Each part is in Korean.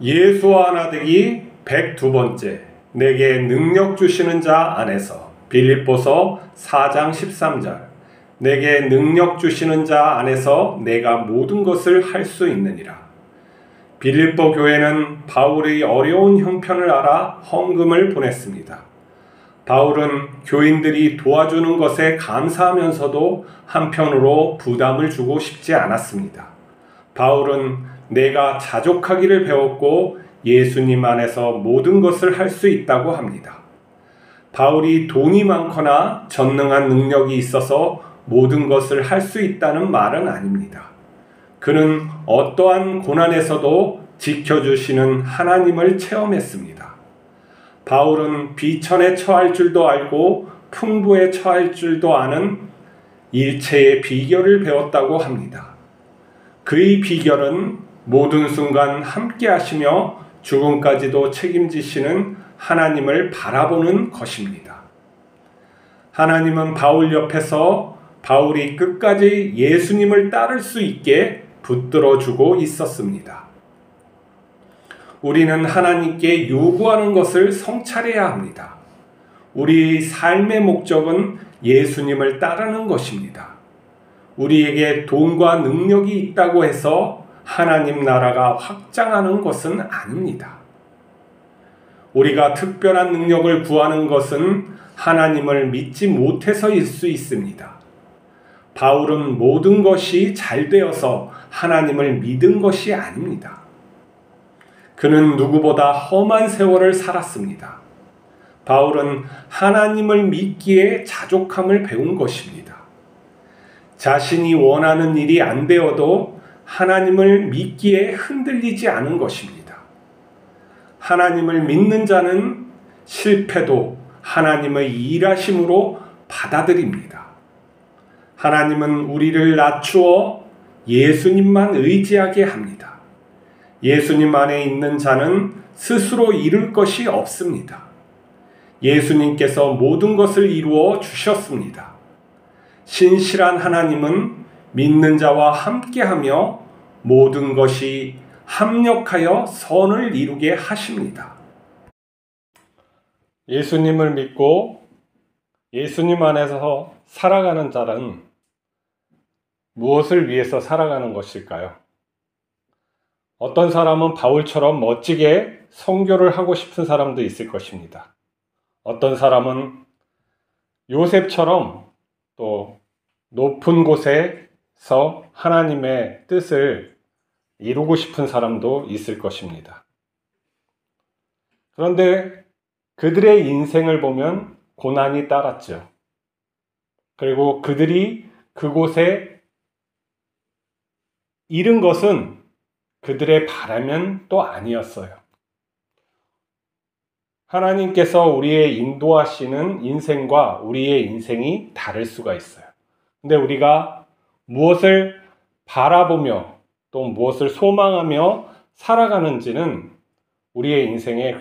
예수와 나되기 102번째. 내게 능력 주시는 자 안에서. 빌립보서 4장 13절. 내게 능력 주시는 자 안에서 내가 모든 것을 할 수 있느니라. 빌립보 교회는 바울의 어려운 형편을 알아 헌금을 보냈습니다. 바울은 교인들이 도와주는 것에 감사하면서도 한편으로 부담을 주고 싶지 않았습니다. 바울은 내가 자족하기를 배웠고 예수님 안에서 모든 것을 할 수 있다고 합니다. 바울이 돈이 많거나 전능한 능력이 있어서 모든 것을 할 수 있다는 말은 아닙니다. 그는 어떠한 고난에서도 지켜주시는 하나님을 체험했습니다. 바울은 비천에 처할 줄도 알고 풍부에 처할 줄도 아는 일체의 비결을 배웠다고 합니다. 그의 비결은 모든 순간 함께 하시며 죽음까지도 책임지시는 하나님을 바라보는 것입니다. 하나님은 바울 옆에서 바울이 끝까지 예수님을 따를 수 있게 붙들어주고 있었습니다. 우리는 하나님께 요구하는 것을 성찰해야 합니다. 우리 삶의 목적은 예수님을 따르는 것입니다. 우리에게 돈과 능력이 있다고 해서 하나님 나라가 확장하는 것은 아닙니다. 우리가 특별한 능력을 구하는 것은 하나님을 믿지 못해서일 수 있습니다. 바울은 모든 것이 잘 되어서 하나님을 믿은 것이 아닙니다. 그는 누구보다 험한 세월을 살았습니다. 바울은 하나님을 믿기에 자족함을 배운 것입니다. 자신이 원하는 일이 안 되어도 하나님을 믿기에 흔들리지 않은 것입니다. 하나님을 믿는 자는 실패도 하나님의 일하심으로 받아들입니다. 하나님은 우리를 낮추어 예수님만 의지하게 합니다. 예수님 안에 있는 자는 스스로 이룰 것이 없습니다. 예수님께서 모든 것을 이루어 주셨습니다. 신실한 하나님은 믿는 자와 함께하며 모든 것이 합력하여 선을 이루게 하십니다. 예수님을 믿고 예수님 안에서 살아가는 자는 무엇을 위해서 살아가는 것일까요? 어떤 사람은 바울처럼 멋지게 선교를 하고 싶은 사람도 있을 것입니다. 어떤 사람은 요셉처럼 또 높은 곳에서 하나님의 뜻을 이루고 싶은 사람도 있을 것입니다. 그런데 그들의 인생을 보면 고난이 따랐죠. 그리고 그들이 그곳에 이른 것은 그들의 바람은 또 아니었어요. 하나님께서 우리의 인도하시는 인생과 우리의 인생이 다를 수가 있어요. 근데 우리가 무엇을 바라보며 또 무엇을 소망하며 살아가는지는 우리의 인생의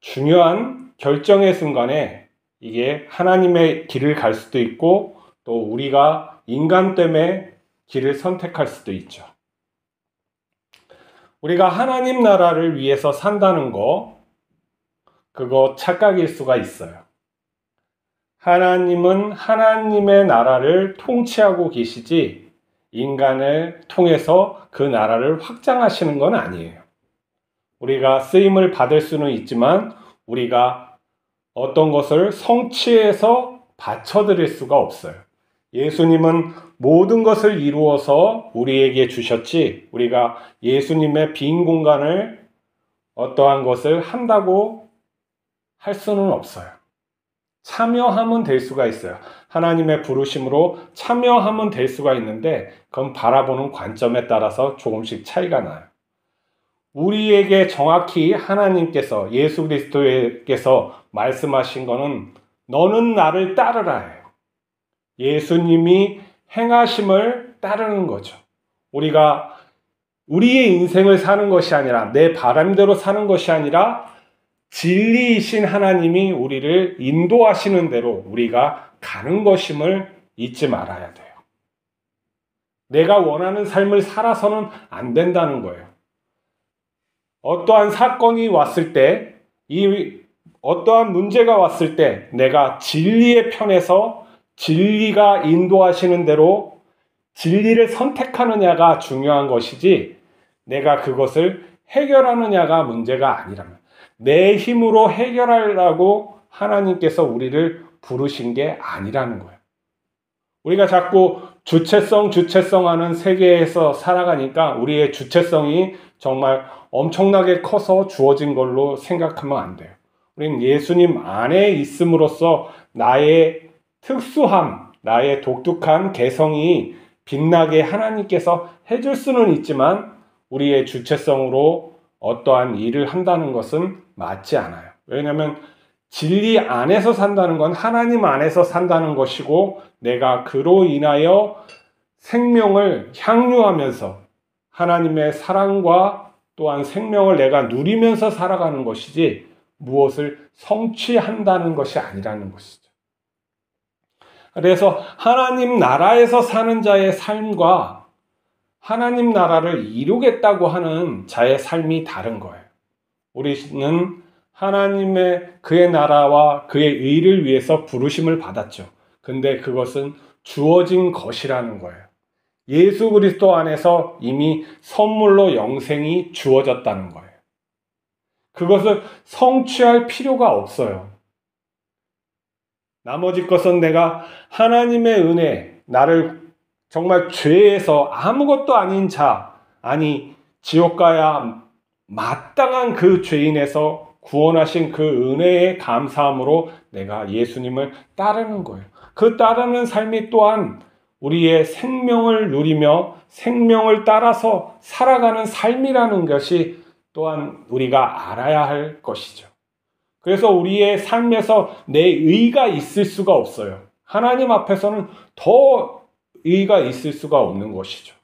중요한 결정의 순간에 이게 하나님의 길을 갈 수도 있고 또 우리가 인간 때문에 길을 선택할 수도 있죠. 우리가 하나님 나라를 위해서 산다는 거, 그거 착각일 수가 있어요. 하나님은 하나님의 나라를 통치하고 계시지 인간을 통해서 그 나라를 확장하시는 건 아니에요. 우리가 쓰임을 받을 수는 있지만 우리가 어떤 것을 성취해서 바쳐드릴 수가 없어요. 예수님은 모든 것을 이루어서 우리에게 주셨지 우리가 예수님의 빈 공간을 어떠한 것을 한다고 할 수는 없어요. 참여하면 될 수가 있어요. 하나님의 부르심으로 참여하면 될 수가 있는데 그건 바라보는 관점에 따라서 조금씩 차이가 나요. 우리에게 정확히 하나님께서 예수 그리스도께서 말씀하신 거는 너는 나를 따르라 해요. 예수님이 행하심을 따르는 거죠. 우리가 우리의 인생을 사는 것이 아니라 내 바람대로 사는 것이 아니라 진리이신 하나님이 우리를 인도하시는 대로 우리가 가는 것임을 잊지 말아야 돼요. 내가 원하는 삶을 살아서는 안 된다는 거예요. 어떠한 사건이 왔을 때, 어떠한 문제가 왔을 때 내가 진리의 편에서 진리가 인도하시는 대로 진리를 선택하느냐가 중요한 것이지, 내가 그것을 해결하느냐가 문제가 아니라면, 내 힘으로 해결하려고 하나님께서 우리를 부르신 게 아니라는 거예요. 우리가 자꾸 주체성 하는 세계에서 살아가니까 우리의 주체성이 정말 엄청나게 커서 주어진 걸로 생각하면 안 돼요. 우리는 예수님 안에 있음으로써 나의 특수함, 나의 독특한 개성이 빛나게 하나님께서 해줄 수는 있지만, 우리의 주체성으로 어떠한 일을 한다는 것은 맞지 않아요. 왜냐하면 진리 안에서 산다는 건 하나님 안에서 산다는 것이고, 내가 그로 인하여 생명을 향유하면서 하나님의 사랑과 또한 생명을 내가 누리면서 살아가는 것이지, 무엇을 성취한다는 것이 아니라는 것이죠. 그래서 하나님 나라에서 사는 자의 삶과 하나님 나라를 이루겠다고 하는 자의 삶이 다른 거예요. 우리는 하나님의 그의 나라와 그의 의를 위해서 부르심을 받았죠. 근데 그것은 주어진 것이라는 거예요. 예수 그리스도 안에서 이미 선물로 영생이 주어졌다는 거예요. 그것을 성취할 필요가 없어요. 나머지 것은 내가 하나님의 은혜, 나를 정말 죄에서 아무것도 아닌 자, 아니 지옥 가야 마땅한 그 죄인에서 구원하신 그 은혜에 감사함으로 내가 예수님을 따르는 거예요. 그 따르는 삶이 또한 우리의 생명을 누리며 생명을 따라서 살아가는 삶이라는 것이 또한 우리가 알아야 할 것이죠. 그래서 우리의 삶에서 내 의가 있을 수가 없어요. 하나님 앞에서는 더 의가 있을 수가 없는 것이죠.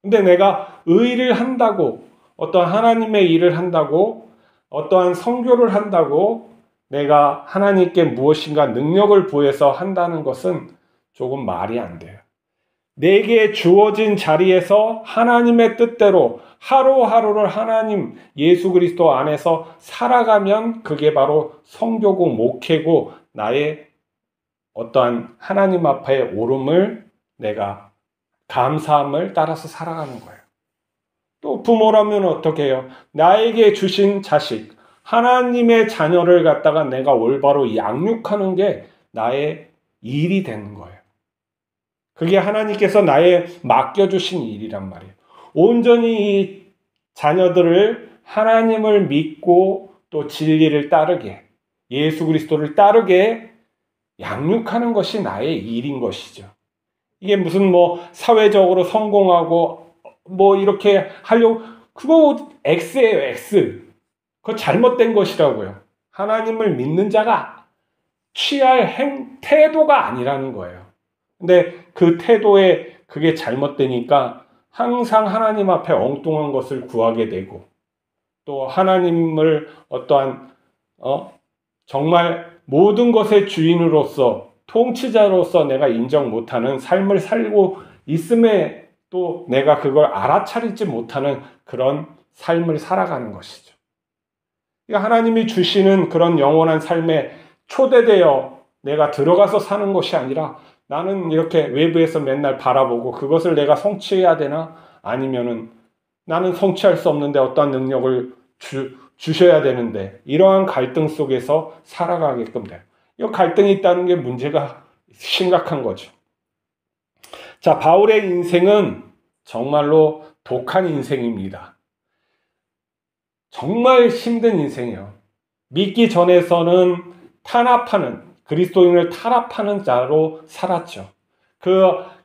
근데 내가 의를 한다고, 어떤 하나님의 일을 한다고, 어떠한 선교를 한다고 내가 하나님께 무엇인가 능력을 부여서 한다는 것은 조금 말이 안 돼요. 내게 주어진 자리에서 하나님의 뜻대로 하루하루를 하나님 예수 그리스도 안에서 살아가면 그게 바로 선교고 목회고 나의 어떠한 하나님 앞에 오름을 내가 감사함을 따라서 살아가는 거예요. 또 부모라면 어떻게 해요? 나에게 주신 자식, 하나님의 자녀를 갖다가 내가 올바로 양육하는 게 나의 일이 되는 거예요. 그게 하나님께서 나의 맡겨주신 일이란 말이에요. 온전히 이 자녀들을 하나님을 믿고 또 진리를 따르게, 예수 그리스도를 따르게 양육하는 것이 나의 일인 것이죠. 이게 무슨 사회적으로 성공하고 이렇게 하려고, 그거 X예요, X. 그거 잘못된 것이라고요. 하나님을 믿는 자가 취할 태도가 아니라는 거예요. 근데 그 태도에 그게 잘못되니까 항상 하나님 앞에 엉뚱한 것을 구하게 되고, 또 하나님을 어떠한 정말 모든 것의 주인으로서 통치자로서 내가 인정 못하는 삶을 살고 있음에 또 내가 그걸 알아차리지 못하는 그런 삶을 살아가는 것이죠. 하나님이 주시는 그런 영원한 삶에 초대되어 내가 들어가서 사는 것이 아니라, 나는 이렇게 외부에서 맨날 바라보고 그것을 내가 성취해야 되나? 아니면은 나는 성취할 수 없는데 어떠한 능력을 주셔야 되는데, 이러한 갈등 속에서 살아가게끔 돼요. 이 갈등이 있다는 게 문제가 심각한 거죠. 자, 바울의 인생은 정말로 독한 인생입니다. 정말 힘든 인생이에요. 믿기 전에서는 그리스도인을 탄압하는 자로 살았죠.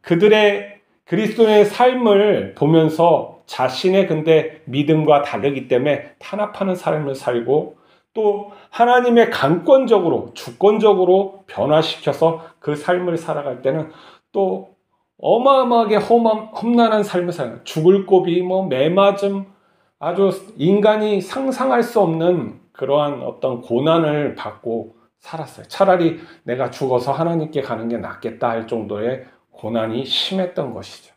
그들의 그리스도인의 삶을 보면서 자신의 근데 믿음과 다르기 때문에 탄압하는 삶을 살고, 또 하나님의 강권적으로 주권적으로 변화시켜서 그 삶을 살아갈 때는 또 어마어마하게 험난한 삶을 살아요. 죽을 고비, 매맞음, 아주 인간이 상상할 수 없는 그러한 어떤 고난을 받고 살았어요. 차라리 내가 죽어서 하나님께 가는 게 낫겠다 할 정도의 고난이 심했던 것이죠.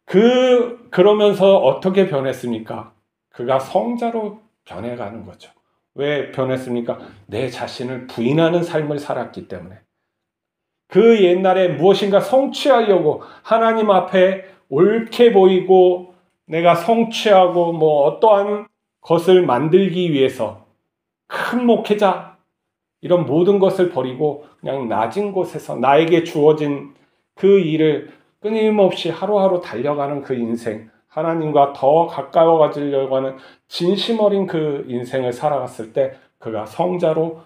그러면서 어떻게 변했습니까? 그가 성자로 변해가는 거죠. 왜 변했습니까? 내 자신을 부인하는 삶을 살았기 때문에. 그 옛날에 무엇인가 성취하려고 하나님 앞에 옳게 보이고 내가 성취하고 어떠한 것을 만들기 위해서 큰 목회자 이런 모든 것을 버리고 그냥 낮은 곳에서 나에게 주어진 그 일을 끊임없이 하루하루 달려가는 그 인생, 하나님과 더 가까워지려고 하는 진심 어린 그 인생을 살아갔을 때 그가 성자로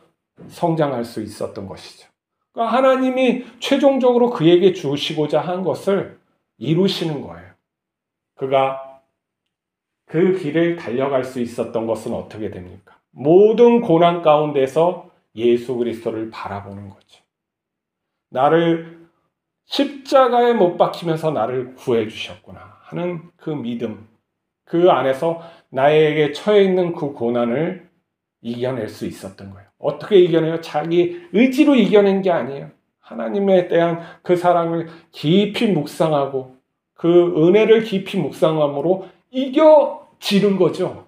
성장할 수 있었던 것이죠. 그러니까 하나님이 최종적으로 그에게 주시고자 한 것을 이루시는 거예요. 그가 그 길을 달려갈 수 있었던 것은 어떻게 됩니까? 모든 고난 가운데서 예수 그리스도를 바라보는 거죠. 나를 십자가에 못 박히면서 나를 구해 주셨구나 하는 그 믿음, 그 안에서 나에게 처해 있는 그 고난을 이겨낼 수 있었던 거예요. 어떻게 이겨내요? 자기 의지로 이겨낸 게 아니에요. 하나님에 대한 그 사랑을 깊이 묵상하고 그 은혜를 깊이 묵상함으로 이겨지는 거죠.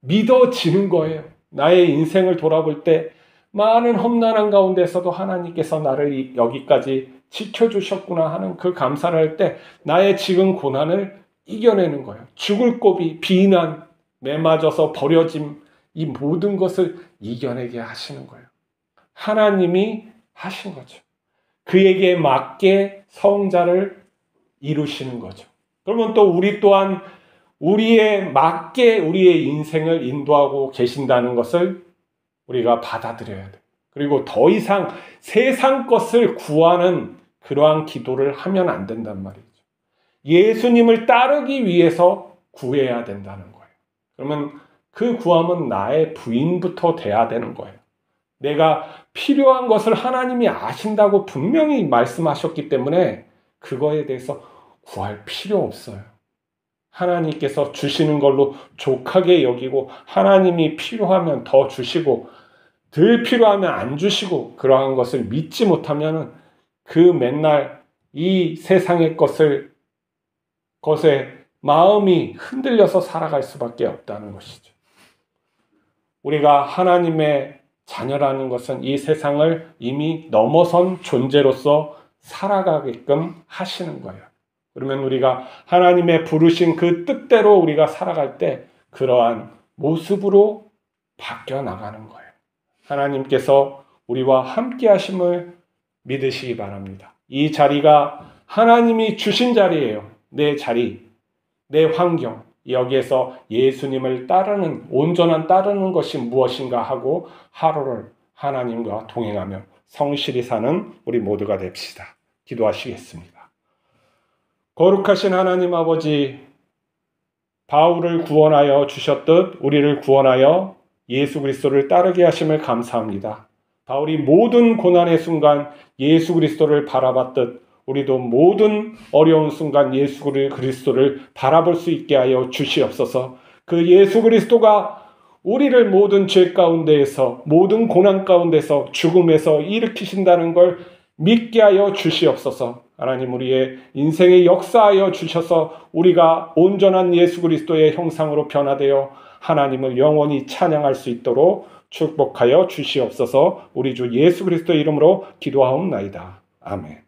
믿어지는 거예요. 나의 인생을 돌아볼 때 많은 험난한 가운데서도 하나님께서 나를 여기까지 지켜주셨구나 하는 그 감사를 할 때 나의 지금 고난을 이겨내는 거예요. 죽을 고비, 비난, 매맞아서 버려짐, 이 모든 것을 이겨내게 하시는 거예요. 하나님이 하신 거죠. 그에게 맞게 성자를 이루시는 거죠. 그러면 또 우리 또한 우리에 맞게 우리의 인생을 인도하고 계신다는 것을 우리가 받아들여야 돼요. 그리고 더 이상 세상 것을 구하는 그러한 기도를 하면 안 된단 말이죠. 예수님을 따르기 위해서 구해야 된다는 거예요. 그러면 그 구함은 나의 부인부터 돼야 되는 거예요. 내가 필요한 것을 하나님이 아신다고 분명히 말씀하셨기 때문에 그거에 대해서 구할 필요 없어요. 하나님께서 주시는 걸로 족하게 여기고 하나님이 필요하면 더 주시고 덜 필요하면 안 주시고 그러한 것을 믿지 못하면 그 맨날 이 세상의 것에 마음이 흔들려서 살아갈 수밖에 없다는 것이죠. 우리가 하나님의 자녀라는 것은 이 세상을 이미 넘어선 존재로서 살아가게끔 하시는 거예요. 그러면 우리가 하나님의 부르신 그 뜻대로 우리가 살아갈 때 그러한 모습으로 바뀌어 나가는 거예요. 하나님께서 우리와 함께 하심을 믿으시기 바랍니다. 이 자리가 하나님이 주신 자리예요. 내 자리, 내 환경, 여기에서 예수님을 따르는, 온전한 따르는 것이 무엇인가 하고 하루를 하나님과 동행하며 성실히 사는 우리 모두가 됩시다. 기도하시겠습니다. 거룩하신 하나님 아버지, 바울을 구원하여 주셨듯 우리를 구원하여 예수 그리스도를 따르게 하심을 감사합니다. 바울이 모든 고난의 순간 예수 그리스도를 바라봤듯 우리도 모든 어려운 순간 예수 그리스도를 바라볼 수 있게 하여 주시옵소서. 그 예수 그리스도가 우리를 모든 죄 가운데에서 모든 고난 가운데서 죽음에서 일으키신다는 걸 믿게 하여 주시옵소서. 하나님 우리의 인생에 역사하여 주셔서 우리가 온전한 예수 그리스도의 형상으로 변화되어 하나님을 영원히 찬양할 수 있도록 축복하여 주시옵소서. 우리 주 예수 그리스도의 이름으로 기도하옵나이다. 아멘.